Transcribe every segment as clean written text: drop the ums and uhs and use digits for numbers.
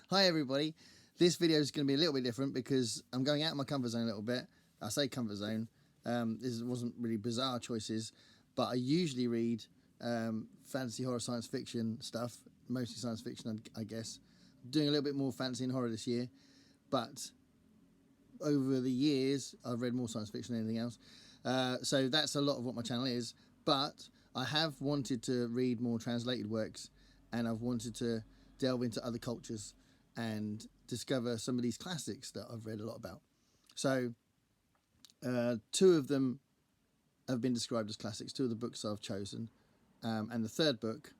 Hi everybody, this video is going to be a little bit different because I'm going out of my comfort zone a little bit. I say comfort zone, this wasn't really bizarre choices, but I usually read fantasy, horror, science fiction stuff, mostly science fiction I guess. I'm doing a little bit more fantasy and horror this year, but over the years I've read more science fiction than anything else. So that's a lot of what my channel is, but I have wanted to read more translated works, and I've wanted to delve into other cultures and discover some of these classics that I've read a lot about. So two of them have been described as classics, two of the books I've chosen, and the third book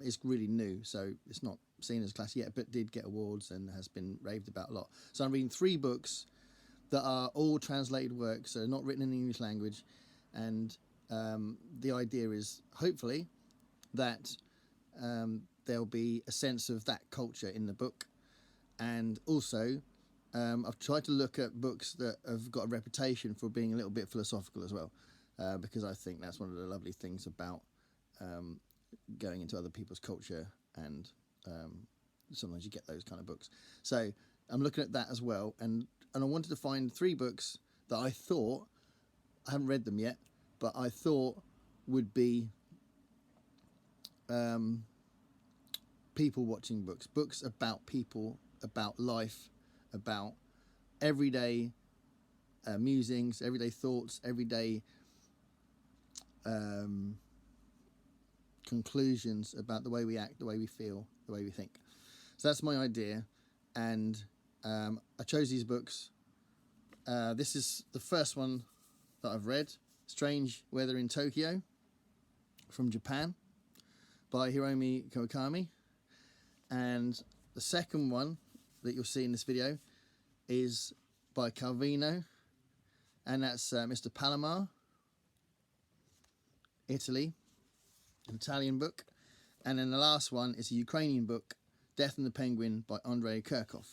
is really new, so it's not seen as classic yet, but did get awards and has been raved about a lot. So I'm reading three books that are all translated works, so not written in the English language, and the idea is hopefully that there'll be a sense of that culture in the book. And also I've tried to look at books that have got a reputation for being a little bit philosophical as well, because I think that's one of the lovely things about going into other people's culture, and sometimes you get those kind of books. So I'm looking at that as well, and I wanted to find three books that I thought, I haven't read them yet, but I thought would be people watching books about people, about life, about everyday musings, everyday thoughts, everyday conclusions about the way we act, the way we feel, the way we think. So that's my idea, and I chose these books. This is the first one that I've read, Strange Weather in Tokyo, from Japan, by Hiromi Kawakami. And the second one that you'll see in this video is by Calvino, and that's Mr. Palomar, Italy, an Italian book. And then the last one is a Ukrainian book, Death and the Penguin, by Andrey, Kurkov.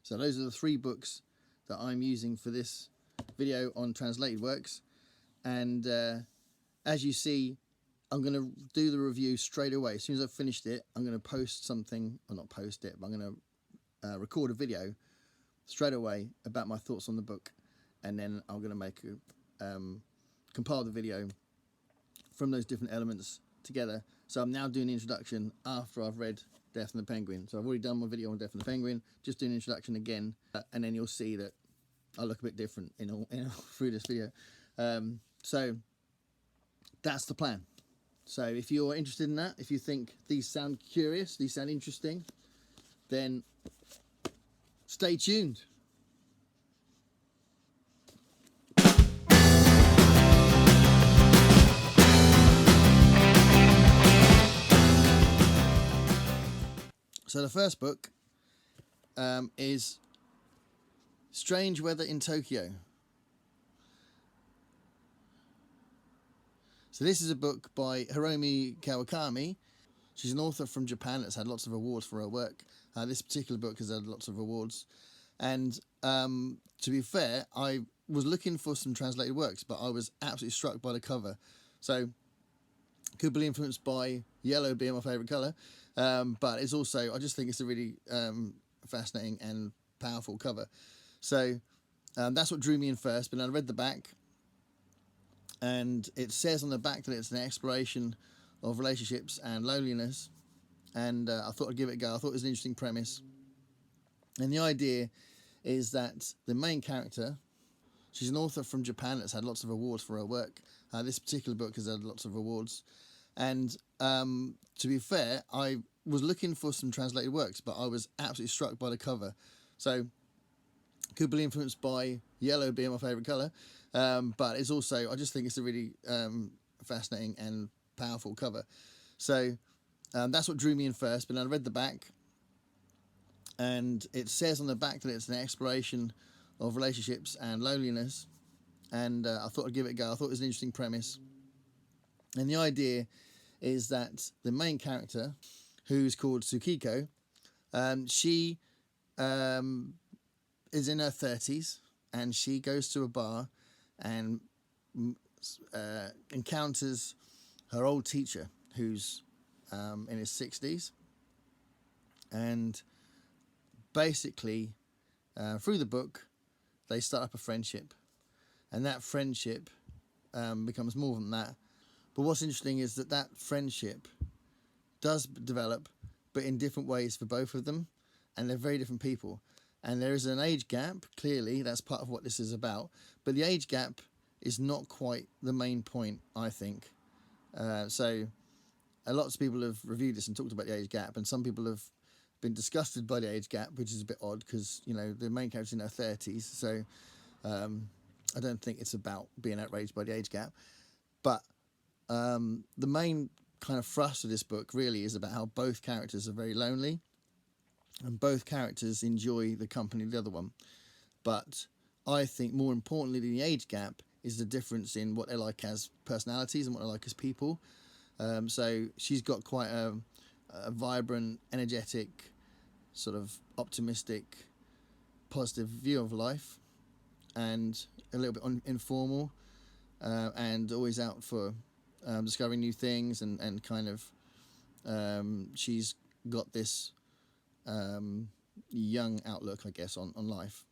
So those are the three books that I'm using for this video on translated works. And as you see, I'm going to do the review straight away. As soon as I've finished it, I'm going to post something, or not post it, but I'm going to record a video straight away about my thoughts on the book, and then I'm going to make compile the video from those different elements together. So I'm now doing the introduction after I've read Death and the Penguin. So I've already done my video on Death and the Penguin, just doing the introduction again, and then you'll see that I look a bit different in all through this video. So that's the plan. So if you're interested in that, if you think these sound curious, these sound interesting, then stay tuned. So the first book is Strange Weather in Tokyo. So this is a book by Hiromi Kawakami. She's an author from Japan that's had lots of awards for her work. This particular book has had lots of awards. And to be fair, I was looking for some translated works, but I was absolutely struck by the cover. So could be influenced by yellow being my favourite colour, but it's also, I just think it's a really fascinating and powerful cover. So that's what drew me in first, but then I read the back, and it says on the back that it's an exploration of relationships and loneliness, and I thought I'd give it a go. I thought it was an interesting premise, and the idea is that the main character, she's an author from Japan that's had lots of awards for her work. This particular book has had lots of awards, and to be fair, I was looking for some translated works, but I was absolutely struck by the cover. So could be influenced by yellow being my favourite colour, but it's also, I just think it's a really fascinating and powerful cover. So that's what drew me in first, but then I read the back, and it says on the back that it's an exploration of relationships and loneliness, and I thought I'd give it a go. I thought it was an interesting premise, and the idea is that the main character, who's called Tsukiko, she is in her 30s, and she goes to a bar and encounters her old teacher, who's in his 60s, and basically, through the book, they start up a friendship, and that friendship becomes more than that. But what's interesting is that friendship does develop, but in different ways for both of them, and they're very different people. And there is an age gap, clearly, that's part of what this is about, but the age gap is not quite the main point, I think. So a lot of people have reviewed this and talked about the age gap, and some people have been disgusted by the age gap, which is a bit odd because, you know, the main character's in her 30s, so I don't think it's about being outraged by the age gap. But the main kind of thrust of this book really is about how both characters are very lonely, and both characters enjoy the company of the other one. But I think more importantly than the age gap is the difference in what they're like as personalities and what they're like as people. So she's got quite a vibrant, energetic, sort of optimistic, positive view of life, and a little bit informal, and always out for discovering new things, and kind of she's got this young outlook, I guess, on life.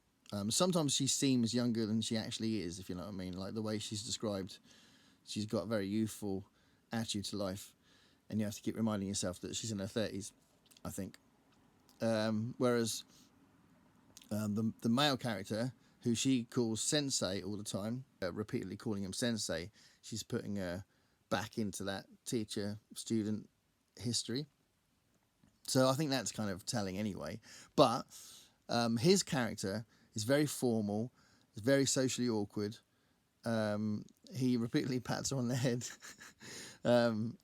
Sometimes she seems younger than she actually is, if you know what I mean. Like the way she's described, she's got a very youthful attitude to life, and you have to keep reminding yourself that she's in her 30s, I think. Whereas the male character, who she calls Sensei all the time, repeatedly calling him Sensei, she's putting her back into that teacher-student history. So I think that's kind of telling anyway. But his character is very formal, is very socially awkward. He repeatedly pats her on the head. And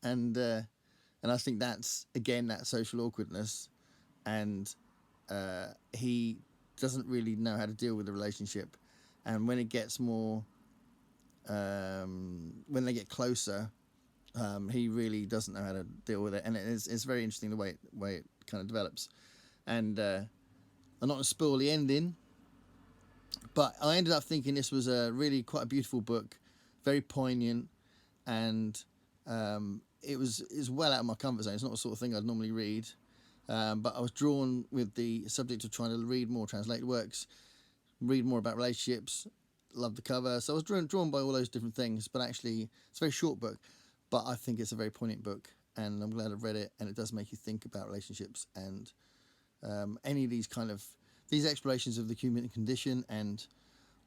I think that's, again, that social awkwardness. And he doesn't really know how to deal with the relationship. And when it gets more, when they get closer, he really doesn't know how to deal with it. And it's very interesting the way it kind of develops. And I'm not going to spoil the ending, but I ended up thinking this was a really quite a beautiful book, very poignant, and it was well out of my comfort zone. It's not the sort of thing I'd normally read, but I was drawn with the subject of trying to read more translated works, read more about relationships, love the cover. So I was drawn by all those different things, but actually it's a very short book, but I think it's a very poignant book, and I'm glad I've read it, and it does make you think about relationships and any of these explorations of the human condition and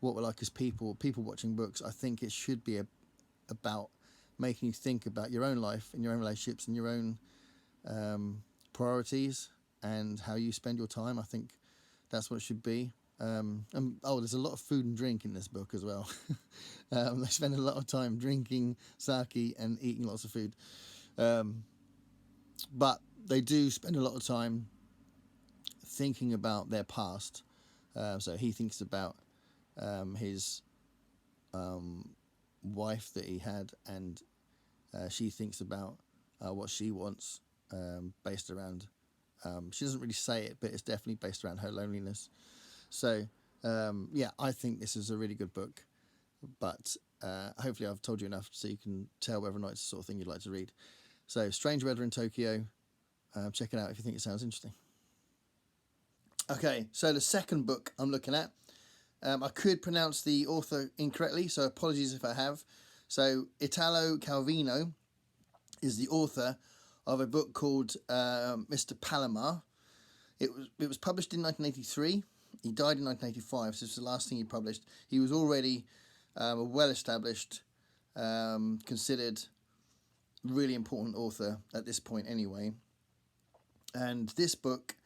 what we're like as people watching books. I think it should be about making you think about your own life and your own relationships and your own priorities and how you spend your time. I think that's what it should be. There's a lot of food and drink in this book as well. They spend a lot of time drinking sake and eating lots of food. But they do spend a lot of time thinking about their past. So he thinks about his wife that he had, and she thinks about what she wants, based around, she doesn't really say it, but it's definitely based around her loneliness. So I think this is a really good book, but hopefully I've told you enough so you can tell whether or not it's the sort of thing you'd like to read. So Strange Weather in Tokyo, check it out if you think it sounds interesting. Okay, so the second book I'm looking at, I could pronounce the author incorrectly, so apologies if I have. So Italo Calvino is the author of a book called Mr. Palomar. It was published in 1983. He died in 1985, so it's the last thing he published. He was already a well-established, considered really important author at this point anyway. And this book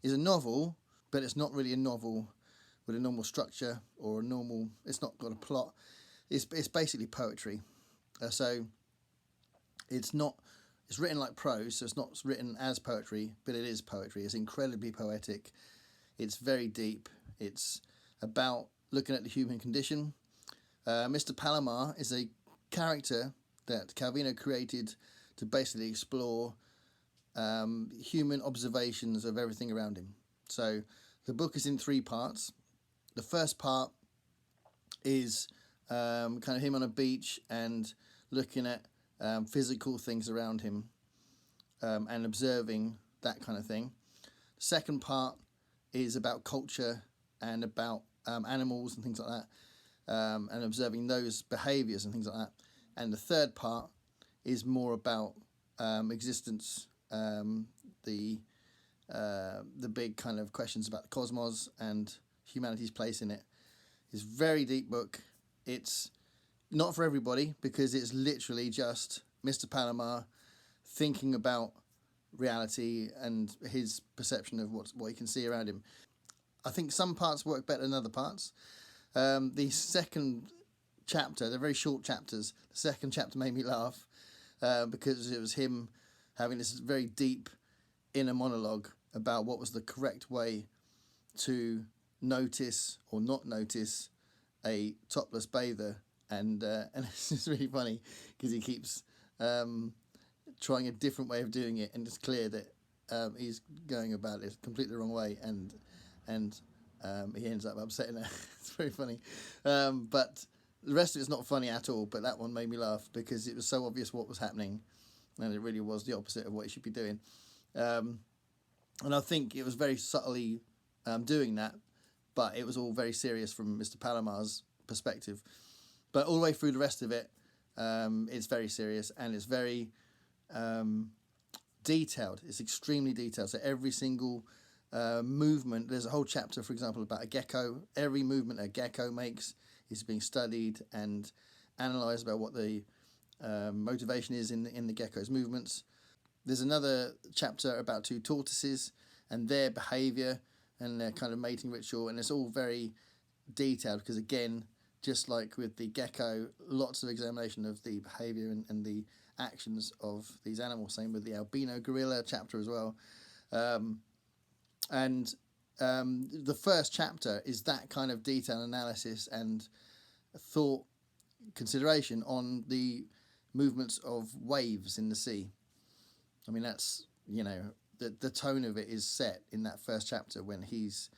is a novel, but it's not really a novel with a normal structure or it's not got a plot. It's basically poetry. So it's written like prose, so it's not written as poetry, but it is poetry. It's incredibly poetic. It's very deep. It's about looking at the human condition. Mr. Palomar is a character that Calvino created to basically explore human observations of everything around him. So the book is in 3 parts. The first part is kind of him on a beach and looking at physical things around him and observing that kind of thing. The second part is about culture and about animals and things like that, and observing those behaviours and things like that. And the third part is more about existence, the big kind of questions about the cosmos and humanity's place in it. It's a very deep book. It's not for everybody because it's literally just Mr. Palomar thinking about reality and his perception of what he can see around him. I think some parts work better than other parts. The second chapter, they're very short chapters. The second chapter made me laugh because it was him having this very deep inner monologue about what was the correct way to notice or not notice a topless bather, and it's just really funny because he keeps trying a different way of doing it, and it's clear that he's going about it completely the wrong way, and he ends up upsetting her. It's very funny, but the rest of it's not funny at all. But that one made me laugh because it was so obvious what was happening, and it really was the opposite of what he should be doing. And I think it was very subtly doing that, but it was all very serious from Mr. Palomar's perspective. But all the way through the rest of it, it's very serious and it's very detailed. It's extremely detailed. So every single movement, there's a whole chapter, for example, about a gecko. Every movement a gecko makes is being studied and analysed about what the motivation is in the gecko's movements. There's another chapter about two tortoises and their behaviour and their kind of mating ritual, and it's all very detailed because, again, just like with the gecko, lots of examination of the behaviour and the actions of these animals. Same with the albino gorilla chapter as well. And the first chapter is that kind of detailed analysis and thought consideration on the movements of waves in the sea. I mean, that's, the tone of it is set in that first chapter when he's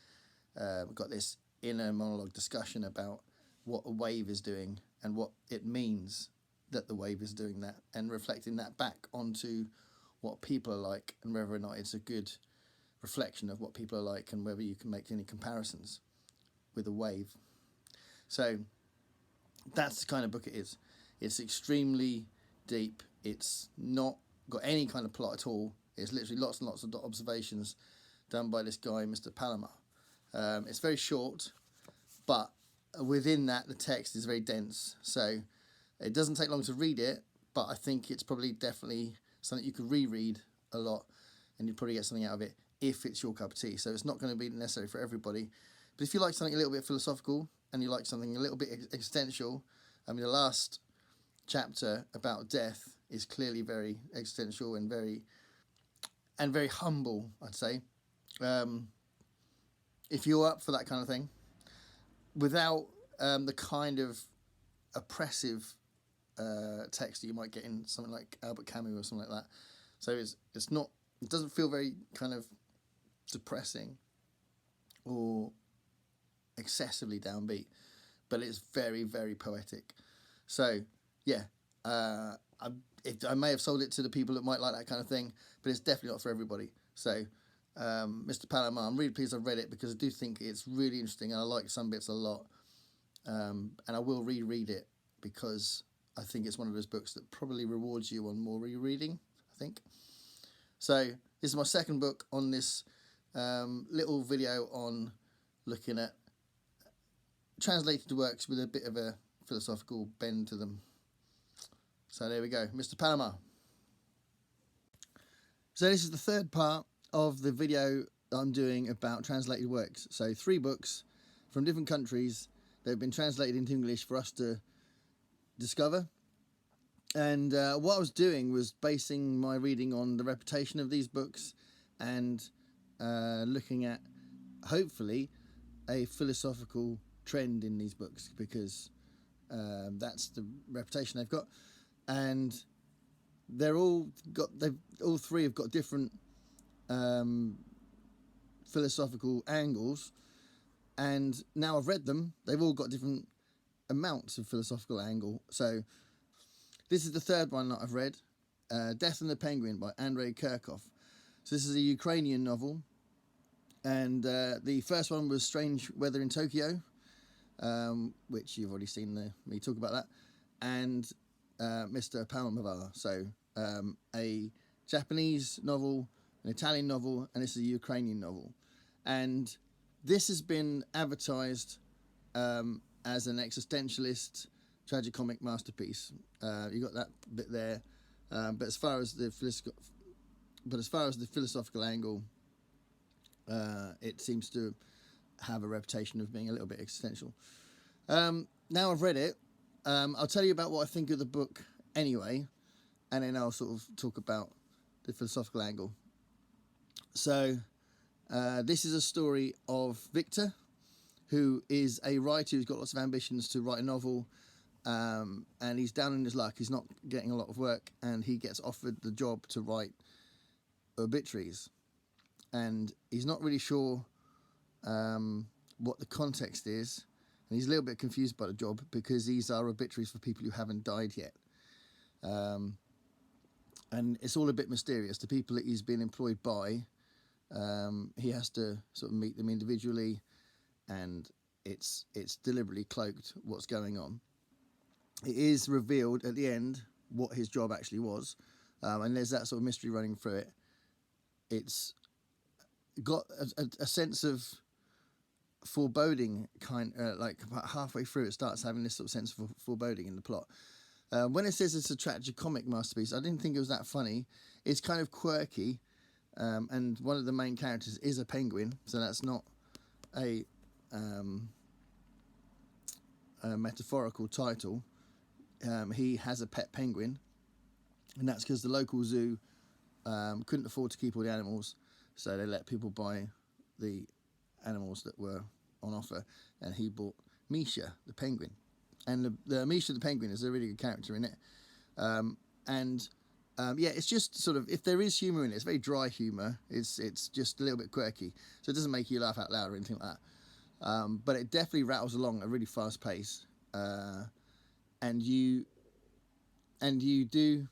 got this inner monologue discussion about what a wave is doing and what it means that the wave is doing that, and reflecting that back onto what people are like and whether or not it's a good reflection of what people are like and whether you can make any comparisons with a wave. So that's the kind of book it is. It's extremely deep. It's not got any kind of plot at all. It's literally lots and lots of observations done by this guy, Mr. Palomar. It's very short, but within that, the text is very dense. So it doesn't take long to read it, but I think it's probably definitely something you could reread a lot and you'd probably get something out of it if it's your cup of tea. So it's not going to be necessary for everybody. But if you like something a little bit philosophical and you like something a little bit existential, I mean, the last chapter about death is clearly very existential and very humble, I'd say. If you're up for that kind of thing, without the kind of oppressive text that you might get in something like Albert Camus or something like that. So it's not, it doesn't feel very kind of depressing or excessively downbeat, but it's very, very poetic. So yeah, I may have sold it to the people that might like that kind of thing, but it's definitely not for everybody. So Mr. Palomar, I'm really pleased I've read it because I do think it's really interesting and I like some bits a lot, and I will reread it because I think it's one of those books that probably rewards you on more rereading, I think. So this is my second book on this little video on looking at translated works with a bit of a philosophical bend to them. So there we go, Mr. Palomar. So this is the third part of the video that I'm doing about translated works. So 3 books from different countries that have been translated into English for us to discover. And what I was doing was basing my reading on the reputation of these books and looking at, hopefully, a philosophical trend in these books, because that's the reputation they've got. And all 3 have got different philosophical angles, and now I've read them, they've all got different amounts of philosophical angle. So this is the third one that I've read, Death and the Penguin by Andrey Kurkov. So this is a Ukrainian novel, And the first one was Strange Weather in Tokyo, which you've already seen me talk about that, and Mr. Palomar. So a Japanese novel, an Italian novel, and this is a Ukrainian novel. And this has been advertised as an existentialist tragicomic masterpiece. You got that bit there, but as far as the philosophical angle, it seems to have a reputation of being a little bit existential. Now I've read it, I'll tell you about what I think of the book anyway, and then I'll sort of talk about the philosophical angle. So this is a story of Victor, who is a writer who's got lots of ambitions to write a novel, and he's down in his luck. He's not getting a lot of work, and he gets offered the job to write obituaries, and he's not really sure what the context is, and he's a little bit confused by the job because these are obituaries for people who haven't died yet, and it's all a bit mysterious. The people that he's been employed by, he has to sort of meet them individually, and it's deliberately cloaked what's going on. It is revealed at the end what his job actually was, and there's that sort of mystery running through it. It's got a sense of foreboding, like about halfway through it starts having this sort of sense of foreboding in the plot. When it says it's a tragicomic masterpiece, I didn't think it was that funny. It's kind of quirky, and one of the main characters is a penguin, so that's not a metaphorical title. He has a pet penguin, and that's because the local zoo couldn't afford to keep all the animals, so they let people buy the animals that were on offer, and he bought Misha the penguin. And the Misha the penguin is a really good character in it, yeah, it's just sort of, if there is humour in it, it's very dry humour. It's just a little bit quirky, so it doesn't make you laugh out loud or anything like that. But it definitely rattles along at a really fast pace, and you do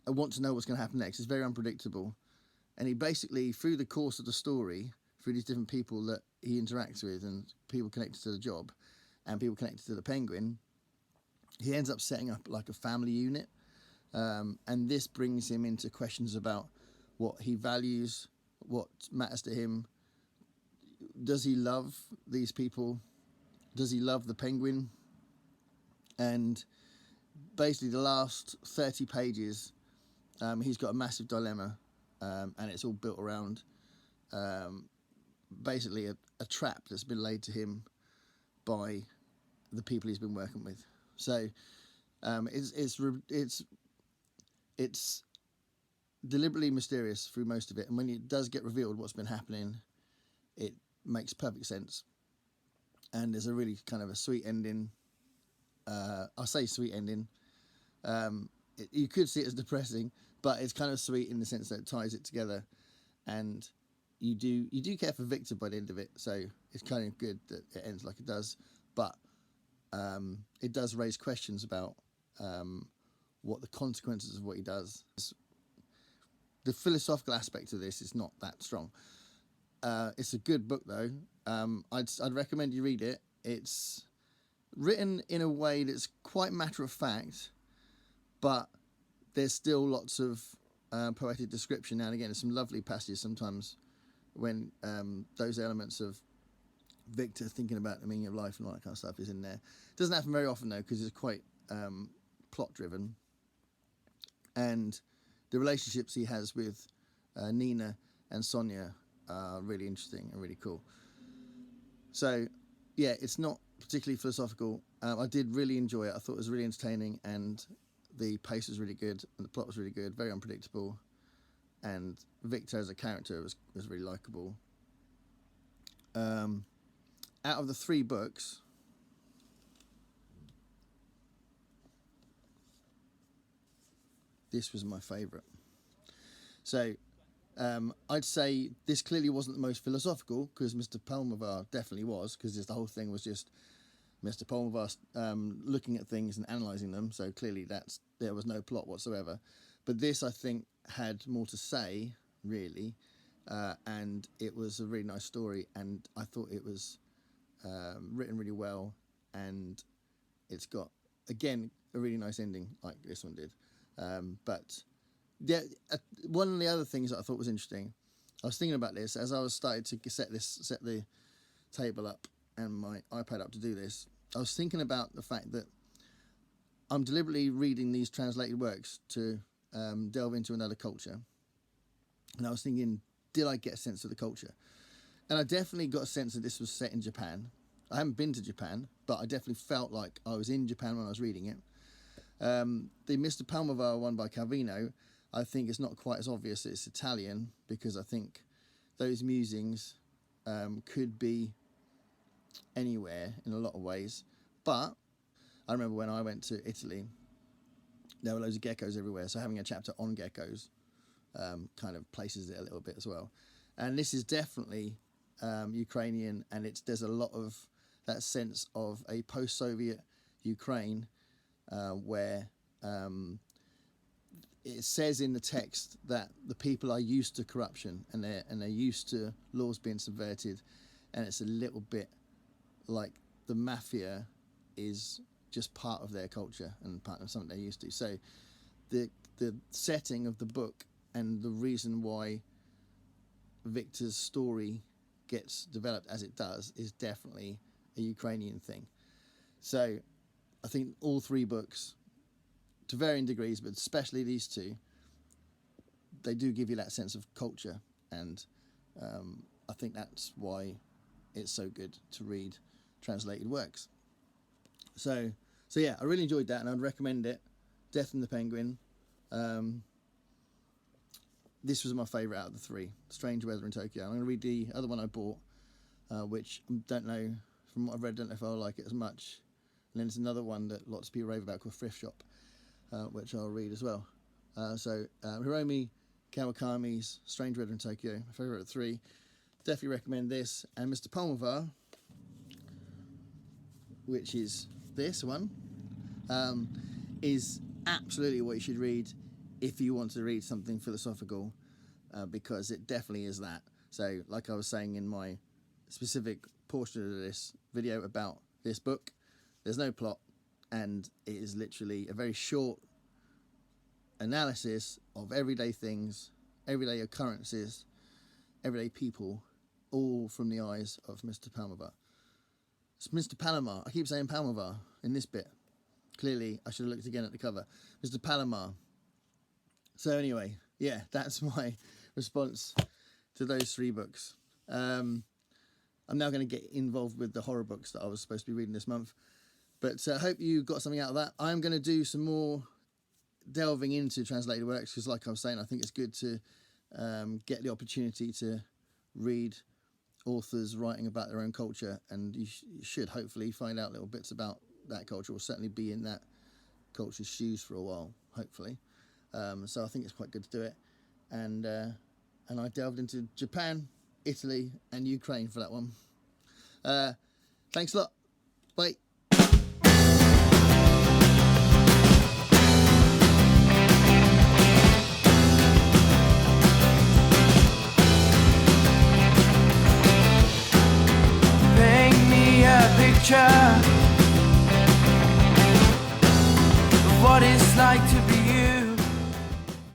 want to know what's going to happen next. It's very unpredictable, and he basically, through the course of the story, through these different people that he interacts with, and people connected to the job, and people connected to the penguin, he ends up setting up like a family unit, and this brings him into questions about what he values, what matters to him. Does he love these people? Does he love the penguin? And basically the last 30 pages, he's got a massive dilemma, and it's all built around basically a trap that's been laid to him by the people he's been working with. So it's deliberately mysterious through most of it, and when it does get revealed what's been happening, it makes perfect sense, and there's a really kind of a sweet ending. I say sweet ending. You could see it as depressing, but it's kind of sweet in the sense that it ties it together, and you do care for Victor by the end of it, so it's kind of good that it ends like it does. But it does raise questions about what the consequences of what he does. The philosophical aspect of this is not that strong. It's a good book though. I'd recommend you read it. It's written in a way that's quite matter of fact, but there's still lots of poetic description now and again. There's some lovely passages sometimes when those elements of Victor thinking about the meaning of life and all that kind of stuff is in there. It doesn't happen very often though, because it's quite plot driven, and the relationships he has with Nina and Sonia are really interesting and really cool. So yeah, it's not particularly philosophical. I did really enjoy it. I thought it was really entertaining, and the pace was really good, and the plot was really good, very unpredictable, and Victor as a character was really likeable. Out of the 3 books, this was my favourite. So I'd say this clearly wasn't the most philosophical, because Mr. Palomar definitely was, because the whole thing was just Mr. Palomar looking at things and analysing them, so clearly there was no plot whatsoever. But this, I think, had more to say, really, and it was a really nice story, and I thought it was written really well, and it's got, again, a really nice ending like this one did. But yeah, one of the other things that I thought was interesting, I was thinking about this as I was starting to set the table up and my iPad up to do this. I was thinking about the fact that I'm deliberately reading these translated works to delve into another culture, and I was thinking, did I get a sense of the culture? And I definitely got a sense that this was set in Japan. I haven't been to Japan, but I definitely felt like I was in Japan when I was reading it. The Mr. Palomar one by Calvino, I think it's not quite as obvious that it's Italian, because I think those musings could be anywhere in a lot of ways. But I remember when I went to Italy, there were loads of geckos everywhere, so having a chapter on geckos kind of places it a little bit as well. And this is definitely Ukrainian, and there's a lot of that sense of a post-Soviet Ukraine where it says in the text that the people are used to corruption, and they're used to laws being subverted, and it's a little bit like the mafia is just part of their culture and part of something they're used to. So the setting of the book and the reason why Victor's story gets developed as it does is definitely a Ukrainian thing. So I think all three books, to varying degrees, but especially these two, they do give you that sense of culture, and I think that's why it's so good to read translated works. So yeah, I really enjoyed that, and I'd recommend it. Death and the Penguin. This was my favourite out of the three. Strange Weather in Tokyo. I'm going to read the other one I bought, which I don't know, from what I've read, don't know if I'll like it as much. And then there's another one that lots of people rave about called Thrift Shop, which I'll read as well. So Hiromi Kawakami's Strange Weather in Tokyo, my favourite of the three. Definitely recommend this. And Mr. Palomar, which is this one, is absolutely what you should read if you want to read something philosophical, because it definitely is that. So like I was saying in my specific portion of this video about this book, there's no plot, and it is literally a very short analysis of everyday things, everyday occurrences, everyday people, all from the eyes of Mr. Palomar. It's Mr. Palomar. I keep saying Palomar in this bit. Clearly, I should have looked again at the cover. Mr. Palomar. So anyway, yeah, that's my response to those three books. I'm now going to get involved with the horror books that I was supposed to be reading this month. But I hope you got something out of that. I'm going to do some more delving into translated works, because like I was saying, I think it's good to get the opportunity to read authors writing about their own culture, and you should hopefully find out little bits about that culture, or certainly be in that culture's shoes for a while, hopefully. So I think it's quite good to do it. And I delved into Japan, Italy, and Ukraine for that one. Thanks a lot. Bye. Picture of what it's like to be